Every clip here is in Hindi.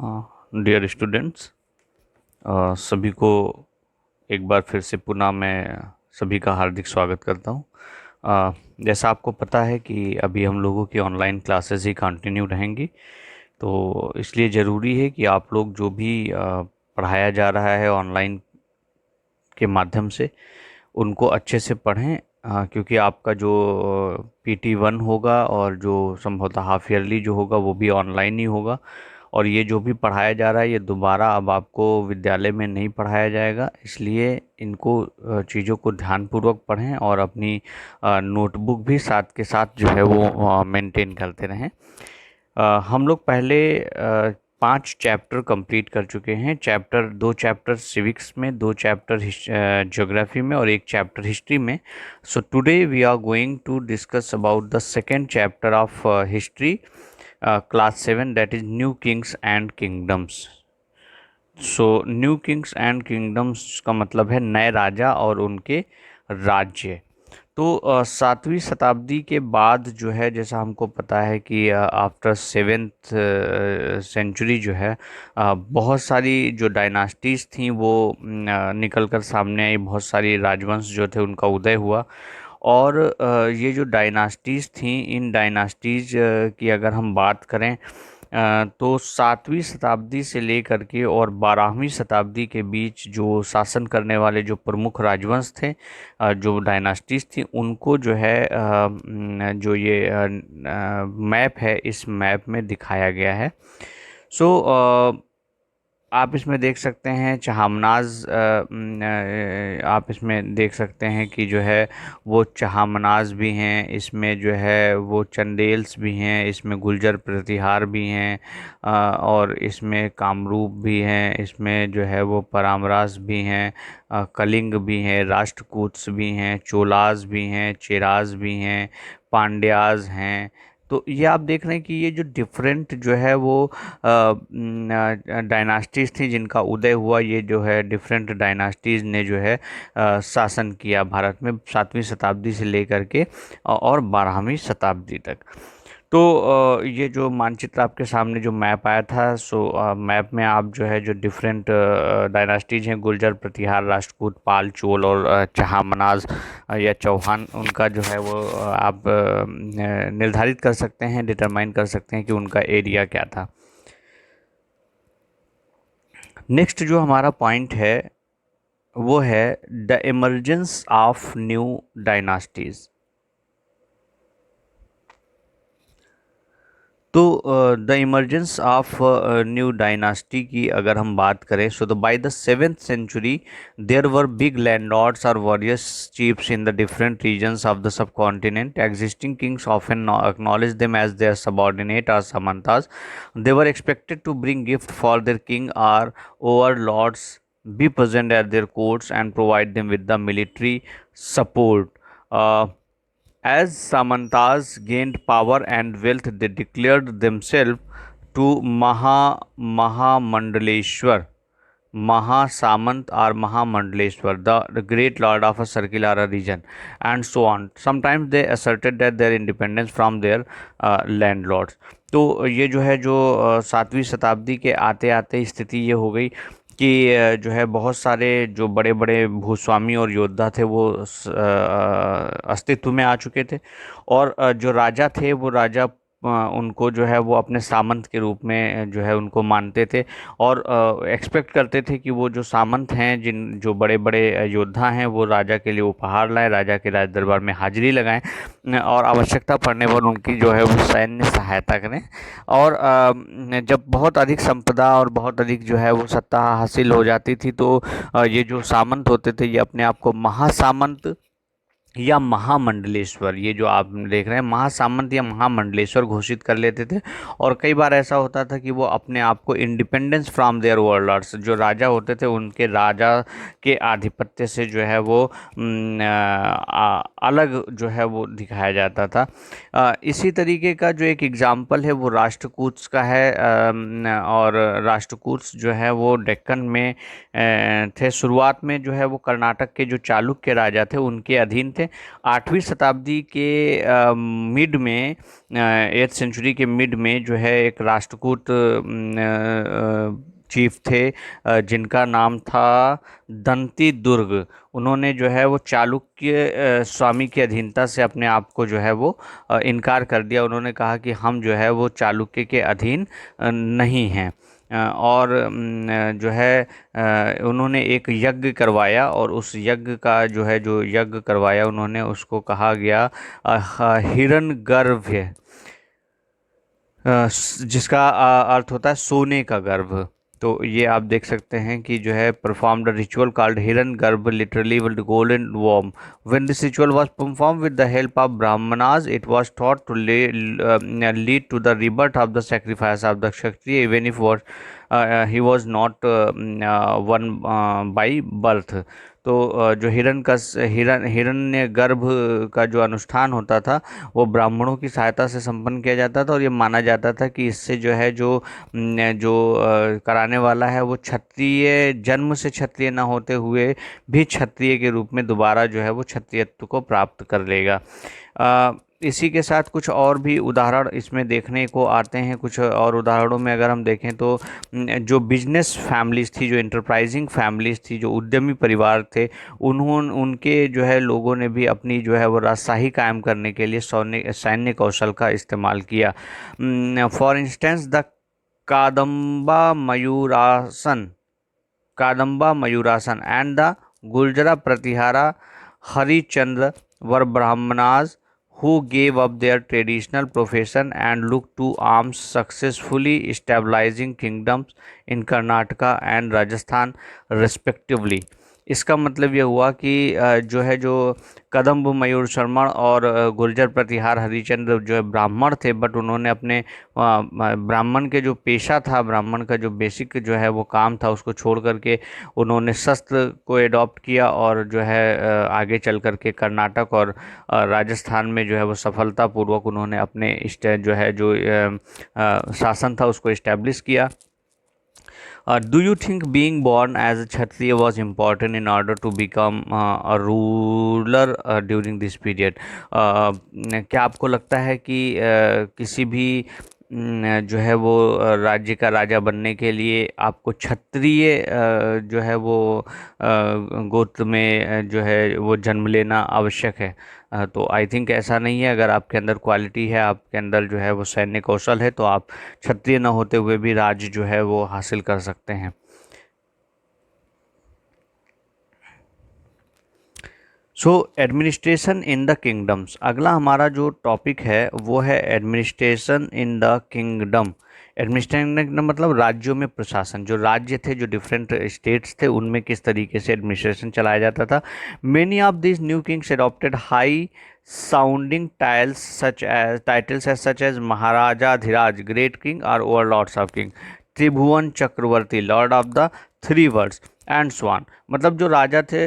डियर स्टूडेंट्स, सभी को एक बार फिर से पुनः मैं सभी का हार्दिक स्वागत करता हूँ। जैसा आपको पता है कि अभी हम लोगों की ऑनलाइन क्लासेस ही कंटिन्यू रहेंगी, तो इसलिए ज़रूरी है कि आप लोग जो भी पढ़ाया जा रहा है ऑनलाइन के माध्यम से उनको अच्छे से पढ़ें, क्योंकि आपका जो PT1 होगा और जो संभवतः हाफ ईयरली जो होगा वो भी ऑनलाइन ही होगा। और ये जो भी पढ़ाया जा रहा है ये दोबारा अब आपको विद्यालय में नहीं पढ़ाया जाएगा, इसलिए इनको चीज़ों को ध्यानपूर्वक पढ़ें और अपनी नोटबुक भी साथ के साथ जो है वो मेंटेन करते रहें। हम लोग पहले 5 चैप्टर कंप्लीट कर चुके हैं। दो चैप्टर सिविक्स में, 2 चैप्टर ज्योग्राफी में और 1 चैप्टर हिस्ट्री में। So today we are going to discuss about the second chapter of history, class 7, that is new kings and kingdoms. So new kings and kingdoms का मतलब है नए राजा और उनके राज्य। तो 7वीं शताब्दी के बाद जो है, जैसा हमको पता है कि आफ्टर 7th सेंचुरी जो है बहुत सारी जो डायनास्टीज़ थी वो निकल कर सामने आई। बहुत सारी राजवंश जो थे उनका उदय हुआ। और ये जो डायनास्टीज़ थी, इन डायनास्टीज़ की अगर हम बात करें तो 7वीं शताब्दी से लेकर के और 12वीं शताब्दी के बीच जो शासन करने वाले जो प्रमुख राजवंश थे, जो डायनास्टीज थी, उनको जो है जो ये मैप है, इस मैप में दिखाया गया है। सो आप इसमें देख सकते हैं आप इसमें देख सकते हैं कि जो है वो चहामनाज भी हैं, इसमें जो है वो चंदेल्स भी हैं, इसमें गुर्जर प्रतिहार भी हैं, और इसमें कामरूप भी हैं, इसमें जो है वो परामरास भी हैं, कलिंग भी हैं, राष्ट्रकूट्स भी हैं, चोलाज भी हैं, चेराज भी हैं, पांड्याज हैं। तो ये आप देख रहे हैं कि ये जो डिफरेंट जो है वो डायनास्टीज थी जिनका उदय हुआ, ये जो है डिफरेंट डायनास्टीज ने जो है शासन किया भारत में 7वीं शताब्दी से लेकर के और 12वीं शताब्दी तक। तो ये जो मानचित्र आपके सामने जो मैप आया था, सो मैप में आप जो है जो डिफरेंट डायनास्टीज हैं, गुर्जर, प्रतिहार, राष्ट्रकूट, पाल, चोल और चहामनाज या चौहान, उनका जो है वो आप निर्धारित कर सकते हैं, डिटरमाइन कर सकते हैं कि उनका एरिया क्या था। नेक्स्ट जो हमारा पॉइंट है वो है the emergence of new dynasties. तो the emergence of new dynasty की अगर हम बात करें, so the by the 7th century there were big landlords और warriors chiefs in the different regions of the subcontinent. Existing kings often acknowledged them as their subordinate or samantas. They were expected to bring gift for their king or overlords, be present at their courts and provide them with the military support. As Samantas gained power and wealth, they declared themselves to Mahamandaleshwar, Mahasamant or Mahamandaleshwar, the great lord of a circular region, and so on. Sometimes they asserted that their independence from their landlords. तो ये जो है जो 7वीं शताब्दी के आते आते स्थिति ये हो गई कि जो है बहुत सारे जो बड़े बड़े भूस्वामी और योद्धा थे वो अस्तित्व में आ चुके थे। और जो राजा थे वो राजा उनको जो है वो अपने सामंत के रूप में जो है उनको मानते थे और एक्सपेक्ट करते थे कि वो जो सामंत हैं, जो बड़े बड़े योद्धा हैं, वो राजा के लिए उपहार लाएं, राजा के राज दरबार में हाजिरी लगाएं और आवश्यकता पड़ने पर उनकी जो है वो सैन्य सहायता करें। और जब बहुत अधिक संपदा और बहुत अधिक जो है वो सत्ता हासिल हो जाती थी, तो ये जो सामंत होते थे ये अपने आप को महासामंत या महामंडलेश्वर, ये जो आप देख रहे हैं, महासामंत या महामंडलेश्वर घोषित कर लेते थे। और कई बार ऐसा होता था कि वो अपने आप को इंडिपेंडेंस फ्रॉम देयर ओवरलॉर्ड्स, जो राजा होते थे उनके राजा के आधिपत्य से जो है वो अलग जो है वो दिखाया जाता था। इसी तरीके का जो एक एग्जाम्पल है वो राष्ट्रकूट्स का है। और राष्ट्रकूट्स जो है वो डेक्कन में थे। शुरुआत में जो है वो कर्नाटक के जो चालुक्य राजा थे उनके अधीन थे, थे। 8वीं शताब्दी के मिड में, 8th सेंचुरी के मिड में जो है एक राष्ट्रकूट चीफ थे, जिनका नाम था दंती दुर्ग। उन्होंने जो है वो चालुक्य स्वामी की अधीनता से अपने आप को जो है वो इनकार कर दिया। उन्होंने कहा कि हम जो है वो चालुक्य के अधीन नहीं हैं। और जो है उन्होंने एक यज्ञ करवाया, और उस यज्ञ का जो यज्ञ करवाया उन्होंने, उसको कहा गया हिरण्यगर्भ, जिसका अर्थ होता है सोने का गर्भ। तो ये आप देख सकते हैं कि जो है performed a ritual called Hiranyagarbha, literally with golden worm. When this ritual was performed with the help of Brahmanas, it was thought to lead to the rebirth of the sacrifice of the Kshatriya, even if he was not one by birth. तो जो हिरण्य गर्भ का जो अनुष्ठान होता था वो ब्राह्मणों की सहायता से संपन्न किया जाता था, और ये माना जाता था कि इससे जो है कराने वाला है वो क्षत्रिय, जन्म से क्षत्रिय न होते हुए भी क्षत्रिय के रूप में दोबारा जो है वो क्षत्रियत्व को प्राप्त कर लेगा। इसी के साथ कुछ और भी उदाहरण इसमें देखने को आते हैं। कुछ और उदाहरणों में अगर हम देखें तो जो बिजनेस फैमिलीज थी, जो इंटरप्राइजिंग फैमिलीज थी, जो उद्यमी परिवार थे, उनके जो है लोगों ने भी अपनी जो है वो राजशाही कायम करने के लिए सैन्य कौशल का इस्तेमाल किया। For instance the Kadamba Mayurasharman and the Gurjara Pratihara Harichandra were Brahmanas who gave up their traditional profession and looked to arms, successfully establishing kingdoms in Karnataka and Rajasthan respectively। इसका मतलब ये हुआ कि जो कदम्ब मयूर शर्मा और गुर्जर प्रतिहार हरिचंद्र जो है ब्राह्मण थे, बट उन्होंने अपने ब्राह्मण के जो पेशा था, ब्राह्मण का जो बेसिक जो है वो काम था, उसको छोड़ करके उन्होंने शस्त्र को एडॉप्ट किया, और जो है आगे चल करके कर्नाटक और राजस्थान में जो है वो सफलतापूर्वक उन्होंने अपने शासन था उसको इस्टेब्लिश किया। Do you think being born as a Kshatriya was important in order to become a ruler during this period? क्या आपको लगता है कि किसी भी जो है वो राज्य का राजा बनने के लिए आपको क्षत्रिय जो है वो गोत्र में जो है वो जन्म लेना आवश्यक है? तो आई थिंक ऐसा नहीं है। अगर आपके अंदर क्वालिटी है, आपके अंदर जो है वो सैन्य कौशल है, तो आप क्षत्रिय न होते हुए भी राज्य जो है वो हासिल कर सकते हैं। So administration in the kingdoms, अगला हमारा जो टॉपिक है वो है administration in the kingdom. Administration मतलब राज्यों में प्रशासन। जो राज्य थे, जो डिफरेंट स्टेट्स थे, उनमें किस तरीके से एडमिनिस्ट्रेशन चलाया जाता था। Many of this new kings adopted high sounding titles such as maharajadhiraja, great king और overlords of king, Tribhuvana Chakravarti, lord of the three worlds and so on. मतलब जो राजा थे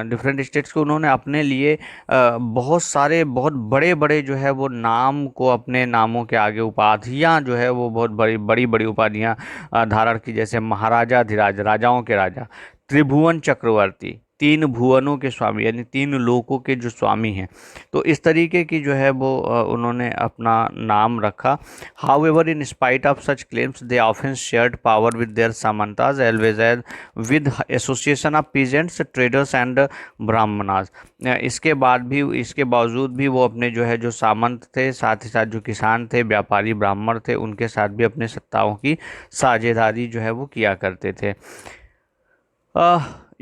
डिफरेंट स्टेट्स के, उन्होंने अपने लिए बहुत सारे बहुत बड़े बड़े जो है वो नाम को, अपने नामों के आगे उपाधियां जो है वो बहुत बड़ी बड़ी उपाधियां धारण की, जैसे महाराजाधिराज, राजाओं के राजा, त्रिभुवन चक्रवर्ती, तीन भुवनों के स्वामी, यानी तीन लोकों के जो स्वामी हैं। तो इस तरीके की जो है वो उन्होंने अपना नाम रखा। However in spite of such claims they often shared power with their samantas always as with association of peasants, traders and Brahmanas. इसके बावजूद भी वो अपने जो है जो सामंत थे, साथ ही साथ जो किसान थे, व्यापारी ब्राह्मण थे, उनके साथ भी अपने सत्ताओं की साझेदारी जो है वो किया करते थे।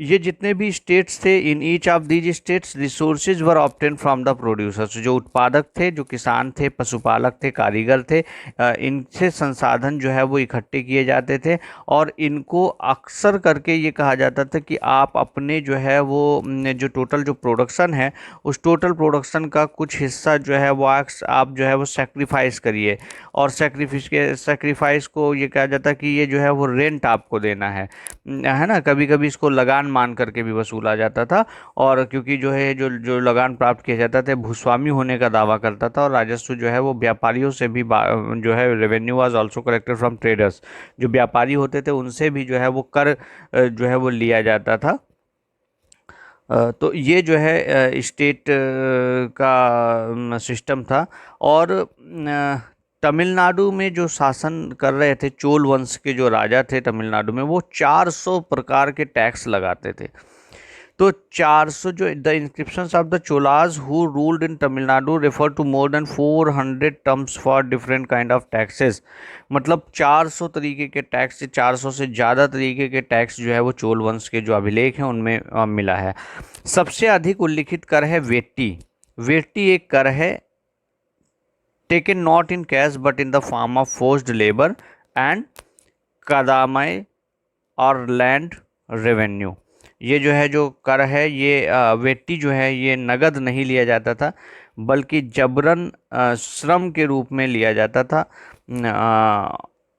ये जितने भी स्टेट्स थे, in each of these states resources were obtain from the producers. जो उत्पादक थे, जो किसान थे, पशुपालक थे, कारीगर थे, इनसे संसाधन जो है वो इकट्ठे किए जाते थे, और इनको अक्सर करके ये कहा जाता था कि आप अपने जो है वो जो टोटल जो प्रोडक्शन है, उस टोटल प्रोडक्शन का कुछ हिस्सा जो है वो आप जो है वो सेक्रीफाइस करिए। और सेक्रीफाइस को ये कहा जाता है कि ये जो है वो रेंट आपको देना है ना। कभी कभी इसको लगान मान करके भी वसूला जाता था, और क्योंकि जो है जो लगान प्राप्त किया जाता था, भूस्वामी होने का दावा करता था, और राजस्व जो है वो व्यापारियों से भी जो है revenue was also collected from traders. जो व्यापारी होते थे उनसे भी जो है वो कर जो है वो लिया जाता था। तो ये जो है स्टेट का सिस्टम था। और तमिलनाडु में जो शासन कर रहे थे चोल वंश के जो राजा थे तमिलनाडु में, वो 400 प्रकार के टैक्स लगाते थे। तो 400 जो the inscriptions of the Cholas who ruled in Tamil Nadu refer to more than 400 terms for different kind of taxes. मतलब 400 तरीके के टैक्स, 400 से ज़्यादा तरीके के टैक्स जो है वो चोल वंश के जो अभिलेख हैं उनमें मिला है। सबसे अधिक उल्लिखित कर है वेट्टी। वेट्टी एक कर है taken not in cash but in the form of forced labour and kadamai और लैंड रेवेन्यू। ये जो है जो कर है ये वेट्टी जो है ये नगद नहीं लिया जाता था बल्कि जबरन श्रम के रूप में लिया जाता था।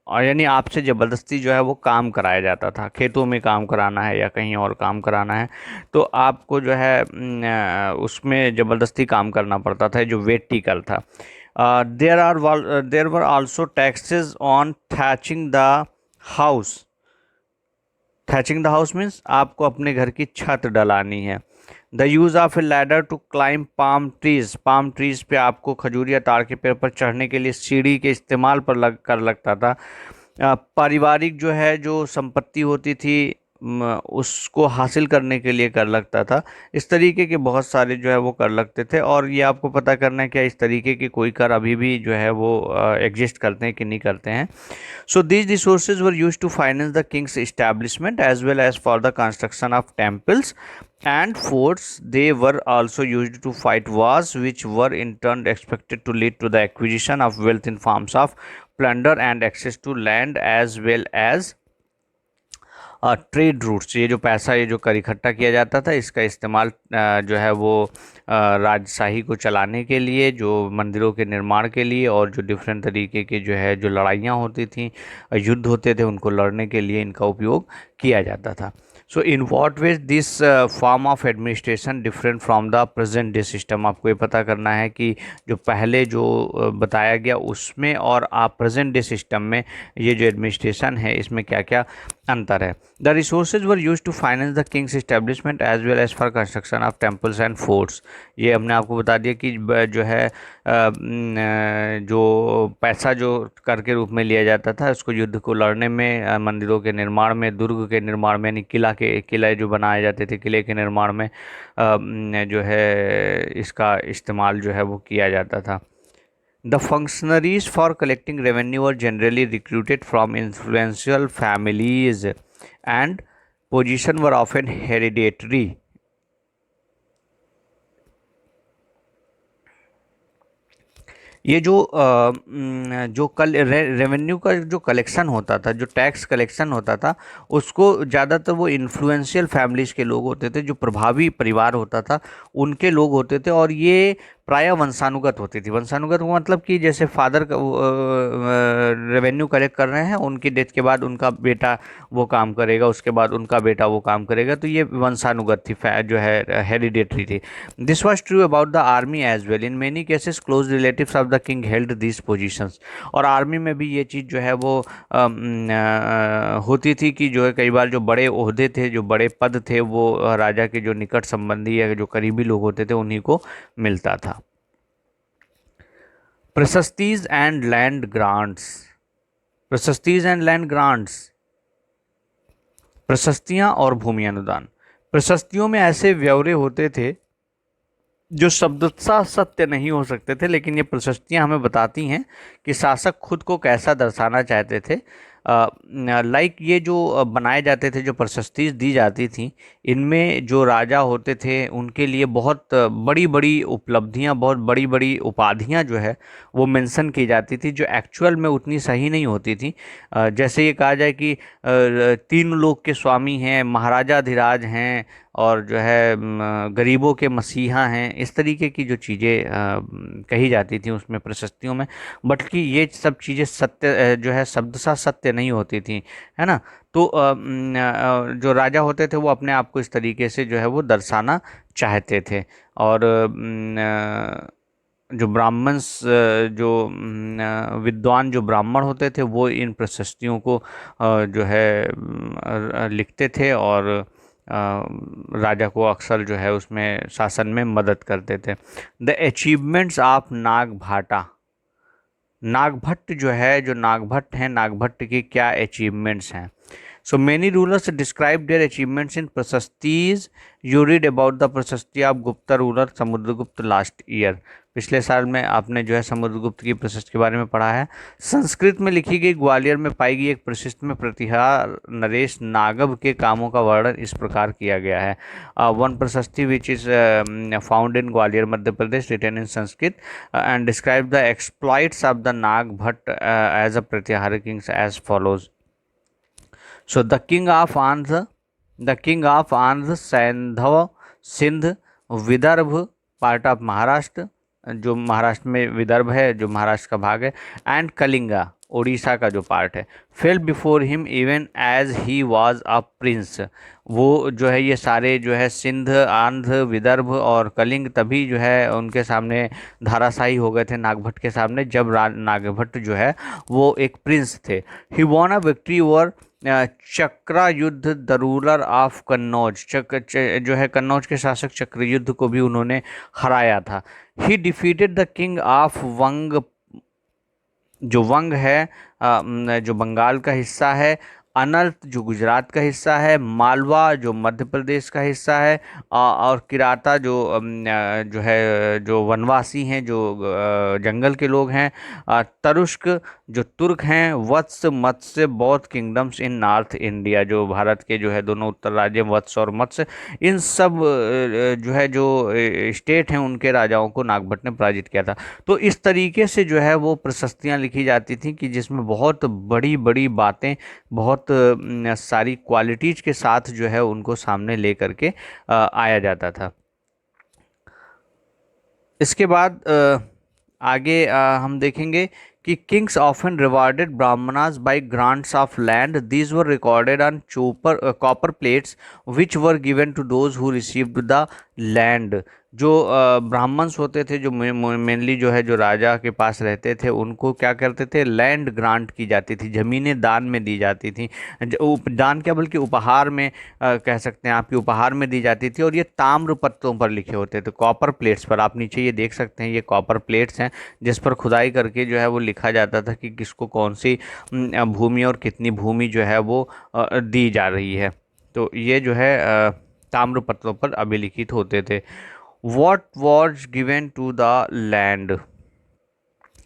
और यानी आपसे ज़बरदस्ती जो है वो काम कराया जाता था, खेतों में काम कराना है या कहीं और काम कराना है तो आपको जो है उसमें ज़बरदस्ती काम करना पड़ता था, जो वेट्टी कर था। There were also taxes on thatching the house. Thatching the house means आपको अपने घर की छत डलानी है। The use of a ladder to climb palm trees. Palm trees पे आपको खजूर या ताड़ के पेड़ पर चढ़ने के लिए सीढ़ी के इस्तेमाल पर लगता था। पारिवारिक जो है जो संपत्ति होती थी उसको हासिल करने के लिए कर लगता था। इस तरीके के बहुत सारे जो है वो कर लगते थे। और ये आपको पता करना है क्या इस तरीके के कोई कर अभी भी जो है वो एग्जिस्ट करते हैं कि नहीं करते हैं। So these resources were used to finance the king's establishment as well as for the construction of temples and forts. They were also used to fight wars, which were in turn expected to lead to the acquisition of wealth in forms of plunder and access to land as well as trade routes. ये जो पैसा ये जो कर इकट्ठा किया जाता था इसका इस्तेमाल जो है वो राजशाही को चलाने के लिए, जो मंदिरों के निर्माण के लिए और जो डिफरेंट तरीके के जो है जो लड़ाइयाँ होती थी, युद्ध होते थे, उनको लड़ने के लिए इनका उपयोग किया जाता था। So in what ways this form of administration different from the present day system. आपको ये पता करना है कि जो पहले जो बताया गया उसमें और आप प्रेजेंट डे सिस्टम में ये जो एडमिनिस्ट्रेशन है इसमें क्या क्या अंतर है। The resources were use to finance the kings establishment as well as for construction of temples and forts. ये हमने आपको बता दिया कि जो है जो पैसा जो कर के रूप में लिया जाता था उसको युद्ध को लड़ने में, मंदिरों के निर्माण में, दुर्ग के निर्माण में, यानी किले जो बनाए जाते थे किले के निर्माण में जो है इसका इस्तेमाल जो है वो किया जाता था। The functionaries for collecting revenue were generally recruited from influential families and position were often hereditary. ये जो रेवेन्यू का जो कलेक्शन होता था, जो टैक्स कलेक्शन होता था, उसको ज़्यादातर वो इन्फ्लुएंशियल फैमिलीज़ के लोग होते थे, जो प्रभावी परिवार होता था उनके लोग होते थे। और ये प्रायः वंशानुगत होती थी। वंशानुगत का मतलब कि जैसे फादर का रेवेन्यू कलेक्ट कर रहे हैं, उनकी डेथ के बाद उनका बेटा वो काम करेगा, उसके बाद उनका बेटा वो काम करेगा, तो ये वंशानुगत थी, जो है हेरिडेटरी थी। This was true about the army as well. In many cases close relatives of the king held this positions. और आर्मी में भी ये चीज़ जो है वो होती थी कि जो है कई बार जो बड़े ओहदे थे, जो बड़े पद थे, वो राजा के जो निकट संबंधी या जो करीबी लोग होते थे उन्हीं को मिलता था। Prashastis and land grants. Prashastis and land grants, प्रशस्तियां और भूमि अनुदान। प्रशस्तियों में ऐसे ब्यौरे होते थे जो शब्दशः सत्य नहीं हो सकते थे, लेकिन ये प्रशस्तियां हमें बताती हैं कि शासक खुद को कैसा दर्शाना चाहते थे। लाइक ये जो बनाए जाते थे, जो प्रशस्ति दी जाती थी, इनमें जो राजा होते थे उनके लिए बहुत बड़ी बड़ी उपलब्धियां, बहुत बड़ी बड़ी उपाधियां जो है वो मेंशन की जाती थी, जो एक्चुअल में उतनी सही नहीं होती थी। जैसे ये कहा जाए कि तीन लोक के स्वामी हैं, महाराजाधिराज हैं, और जो है गरीबों के मसीहा हैं, इस तरीके की जो चीज़ें कही जाती थी उसमें प्रशस्तियों में। बट कि ये सब चीज़ें सत्य जो है शब्दशः सत्य नहीं होती थी, है ना। तो जो राजा होते थे वो अपने आप को इस तरीके से जो है वो दर्शाना चाहते थे। और जो ब्राह्मण जो विद्वान जो ब्राह्मण होते थे वो इन प्रशस्तियों को जो है लिखते थे और राजा को अक्सर जो है उसमें शासन में मदद करते थे। द अचीवमेंट्स ऑफ नागभाटा, नागभट्ट जो है, जो नागभट्ट हैं, नागभट्ट की क्या अचीवमेंट्स हैं। So many rulers describe their achievements in prashastis. You read about the prashasti of Gupta ruler Samudragupta last year. पिछले साल में आपने जो है समुद्रगुप्त की प्रशस्ति के बारे में पढ़ा है। संस्कृत में लिखी गई ग्वालियर में पाई गई एक प्रशिष्ट में प्रतिहार नरेश नागभ के कामों का वर्णन इस प्रकार किया गया है। One prashasti which is found in Gwalior Madhya Pradesh, written in Sanskrit and describe the exploits of the Nagabhata as a Pratihara kings as follows. So the king of Andhra, Saindhava, Sindh, Vidarbha, part of Maharashtra, जो महाराष्ट्र में विदर्भ है, जो महाराष्ट्र का भाग है, एंड कलिंगा, उड़ीसा का जो पार्ट है, fell before him even as he was a prince. वो जो है ये सारे जो है सिंध, आंध्र, विदर्भ और कलिंग तभी जो है उनके सामने धाराशाही हो गए थे नागभट्ट के सामने, जब नागभट्ट जो है वो एक प्रिंस थे। He won a victory over चक्रा युद्ध द रूलर ऑफ कन्नौज, जो है कन्नौज के शासक चक्रयुद्ध को भी उन्होंने हराया था। He defeated the king of Vanga, जो वंग है जो बंगाल का हिस्सा है, अनर्त जो गुजरात का हिस्सा है, मालवा जो मध्य प्रदेश का हिस्सा है, और किराता जो है जो वनवासी हैं, जो जंगल के लोग हैं, तरुष्क जो तुर्क हैं, वत्स मत्स्य बौद्ध किंगडम्स इन नॉर्थ इंडिया, जो भारत के जो है दोनों उत्तर राज्य वत्स और मत्स्य, इन सब जो है जो स्टेट हैं उनके राजाओं को नागभट्ट ने पराजित किया था। तो इस तरीके से जो है वो प्रशस्तियाँ लिखी जाती थी कि जिसमें बहुत बड़ी बड़ी बातें, बहुत सारी क्वालिटीज के साथ जो है उनको सामने ले करके आया जाता था। इसके बाद आगे हम देखेंगे कि kings often rewarded Brahmanas by grants of land, these were recorded on copper plates which were given to those who received the land. जो ब्राह्मण्स होते थे, जो मेनली जो है जो राजा के पास रहते थे, उनको क्या करते थे, लैंड ग्रांट की जाती थी, ज़मीनें दान में दी जाती थी। दान क्या बल्कि उपहार में कह सकते हैं आपकी, उपहार में दी जाती थी। और ये ताम्र पत्तों पर लिखे होते थे, कॉपर प्लेट्स पर। आप नीचे ये देख सकते हैं, ये कॉपर प्लेट्स हैं जिस पर खुदाई करके जो है वो लिखा जाता था कि किसको कौन सी भूमि और कितनी भूमि जो है वो दी जा रही है। तो ये जो है ताम्र पत्रों पर अभिलिखित होते थे। What was given to the land,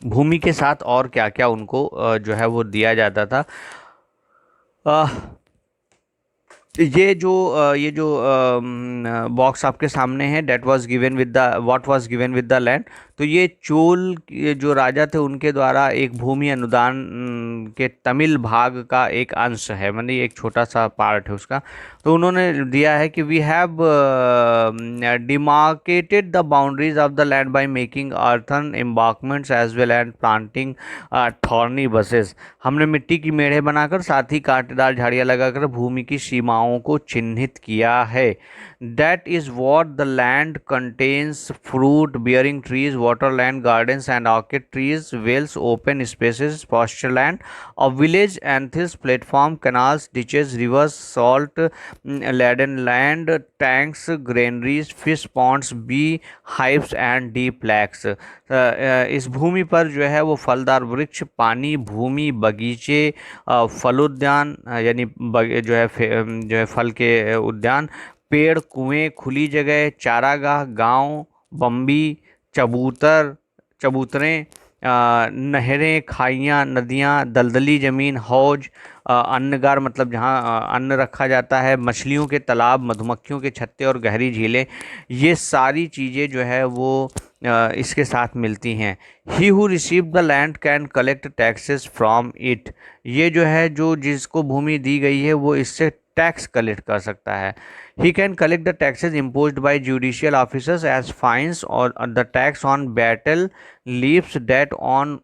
भूमि के साथ और क्या क्या उनको जो है वो दिया जाता था। ये जो बॉक्स आपके सामने है, what was given with the land, तो ये चोल जो राजा थे उनके द्वारा एक भूमि अनुदान के तमिल भाग का एक अंश है, मतलब एक छोटा सा पार्ट है उसका। तो उन्होंने दिया है कि we have demarcated the boundaries of the land by making earthen embankments as well and planting thorny bushes. हमने मिट्टी की मेढ़े बनाकर साथ ही कांटेदार झाड़ियाँ लगाकर भूमि की सीमाओं को चिन्हित किया है। That is what the land contains fruit bearing trees, water land, gardens and orchid trees, wells, open spaces, pasture land, a village, anthills, platform, canals, ditches, rivers, salt laden land, tanks, granaries, fish ponds, bee hives and deep lakes। इस भूमि पर जो है वो फलदार वृक्ष, पानी, भूमि, बगीचे, फलोद्यान यानी जो है फल के उद्यान, पेड़, कुएं, खुली जगह, चारागाह, गांव, बम्बी, चबूतरें, नहरें, खाइयाँ, नदियाँ, दलदली ज़मीन, हौज, अन्नगार मतलब जहाँ अन्न रखा जाता है, मछलियों के तालाब, मधुमक्खियों के छत्ते और गहरी झीलें, ये सारी चीज़ें जो है वो इसके साथ मिलती हैं। He who receive the land can collect taxes from it, ये जो है जो जिसको भूमि दी गई है वो इससे टैक्स कलेक्ट कर सकता है। He can collect the taxes imposed by judicial officers as fines or the tax on battle leaves, that on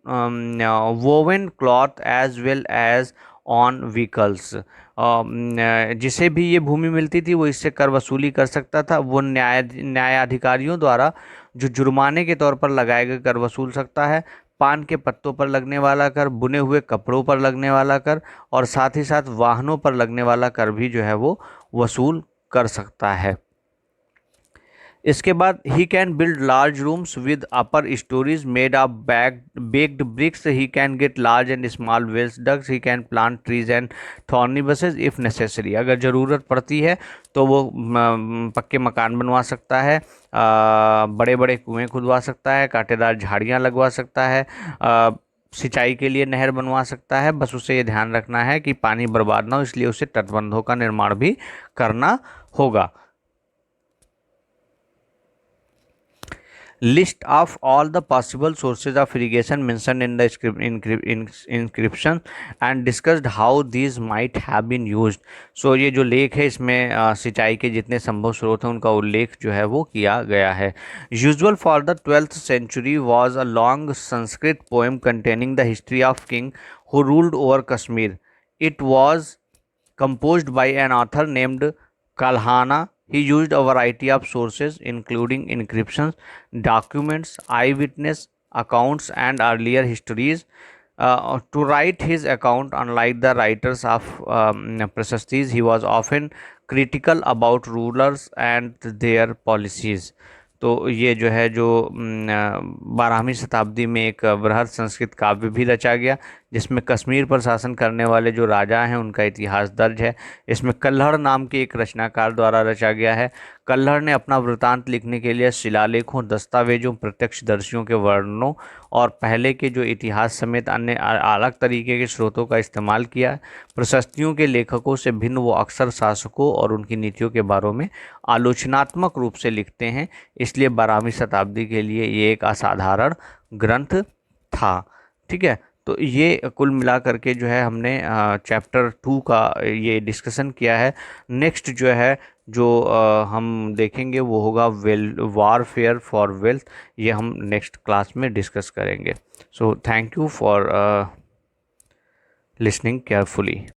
woven cloth as well as on vehicles। जिसे भी ये भूमि मिलती थी वो इससे कर वसूली कर सकता था। वो न्यायाधिकारियों द्वारा जो जुर्माने के तौर पर लगाए गए कर वसूल सकता है, पान के पत्तों पर लगने वाला कर, बुने हुए कपड़ों पर लगने वाला कर और साथ ही साथ वाहनों पर लगने वाला कर भी जो है वो वसूल कर सकता है। इसके बाद he can build large rooms with upper stories made of baked bricks, he can get large and small wells ducks, he can plant trees and thorny bushes if necessary. अगर ज़रूरत पड़ती है तो वो पक्के मकान बनवा सकता है, बड़े बड़े कुएं खुदवा सकता है, कांटेदार झाड़ियाँ लगवा सकता है, सिंचाई के लिए नहर बनवा सकता है। बस उसे ये ध्यान रखना है कि पानी बर्बाद ना हो, इसलिए उसे तटबंधों का निर्माण भी करना होगा। List of all the possible sources of irrigation mentioned in the inscription and discussed how these might have been used. So ये जो लेख है इसमें सिंचाई के जितने संभव स्रोत हैं उनका उल्लेख जो है वो किया गया है। Usual for the 12th century was a long Sanskrit poem containing the history of king who ruled over Kashmir. It was composed by an author named Kalhana. He used a variety of sources, including inscriptions, documents, eyewitness accounts, and earlier histories, to write his account. Unlike the writers of Prasastis, he was often critical about rulers and their policies. तो ये जो है जो 12वीं शताब्दी में एक बृहद संस्कृत काव्य भी रचा गया जिसमें कश्मीर पर शासन करने वाले जो राजा हैं उनका इतिहास दर्ज है। इसमें कल्हड़ नाम के एक रचनाकार द्वारा रचा गया है। कल्हड़ ने अपना वृतांत लिखने के लिए शिलालेखों, दस्तावेजों, प्रत्यक्षदर्शियों के वर्णनों और पहले के जो इतिहास समेत अन्य अलग तरीके के स्रोतों का इस्तेमाल किया। प्रशस्तियों के लेखकों से भिन्न वो अक्सर शासकों और उनकी नीतियों के बारे में आलोचनात्मक रूप से लिखते हैं, इसलिए 12वीं शताब्दी के लिए ये एक असाधारण ग्रंथ था। ठीक है, तो ये कुल मिलाकर के जो है हमने चैप्टर 2 का ये डिस्कशन किया है। नेक्स्ट जो है जो हम देखेंगे वो होगा वारफेयर फॉर वेल्थ। ये हम नेक्स्ट क्लास में डिस्कस करेंगे। So thank you for listening carefully.